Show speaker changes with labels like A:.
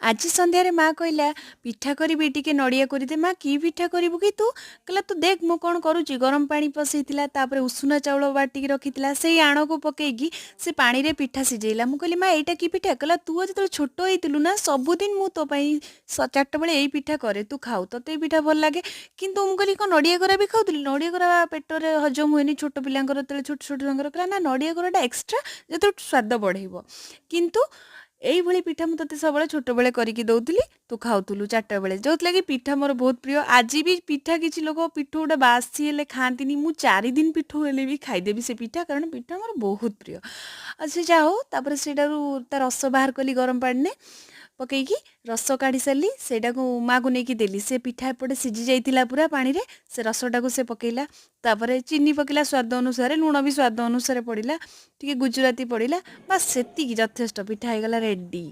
A: आज सन्धार माँ कहला पिठा करी टिके नड़िया करदे माँ की पिठा करू कि तू कहला तू देख मु कौन करुच्ची गरम पानी पसईला उषुना चाउल बाटिकी रखी से आण को पकईकी से पानी रे पिठा सिझेला मु कहली माँ एटा की पिठा कहला तू जो छोट होइतिलु ना सबुदिन मु तो पई चारटा बेले एई पिठा करे तू खाऊ तते पिठा भल लागे किंतु मु कहली कौन नड़िया कोरा भी खाऊली नड़िया कोरा पेटरे हजम हुएनि छोट पिलांकर छोट छोट कहला ना नड़िया कोराटा एक्सट्रा जो स्वाद बढ़ेब किंतु एइभଳି पिठा ମୁଁ ତତେ ସବୁବେଳେ ଛୋଟବେଳେ କରିକି ଦଉଥିଲି ତୁ ଖାଉଥିଲୁ ଚାରିଟା ବେଳେ ଯୋଉଥିଲାଗି ପିଠା ମୋର ବହୁତ ପ୍ରିୟ ଆଜି ବି ପିଠା କିଛି ଲୋକ ପିଠଉ ଗୋଟେ ବାସି ହେଲେ ଖାଆନ୍ତିନି ମୁଁ 4 ଦିନ ପିଠଉ ହେଲେ ବି ଖାଇଦେବି ସେ ପିଠା କାରଣ ପିଠା ମୋର ବହୁତ ପ୍ରିୟ ଆଉ ସେ ଯାହା ହଉ ତାପରେ ସେଇଟାରୁ ତା ରସ ବାହାର କଲି ଗରମ ପାଣିରେ ପକେଇକି ରସ କାଢ଼ି ସାରିଲି ସେଇଟାକୁ ମାଆକୁ ନେଇକି ଦେଲି ସେ ପିଠା ଏପଟେ ସିଝି ଯାଇଥିଲା ପୁରା ପାଣିରେ ସେ ରସଟାକୁ ସେ ପକେଇଲା ତାପରେ ଚିନି ପକେଇଲା ସ୍ୱାଦ ଅନୁସାରେ ଲୁଣ ବି ସ୍ୱାଦ ଅନୁସାରେ ପଡ଼ିଲା ଟିକେ ଗୁଜୁରାତି ପଡ଼ିଲା ବାସ୍ ସେତିକି ଯଥେଷ୍ଟ ପିଠା ହେଇଗଲା ରେଡି।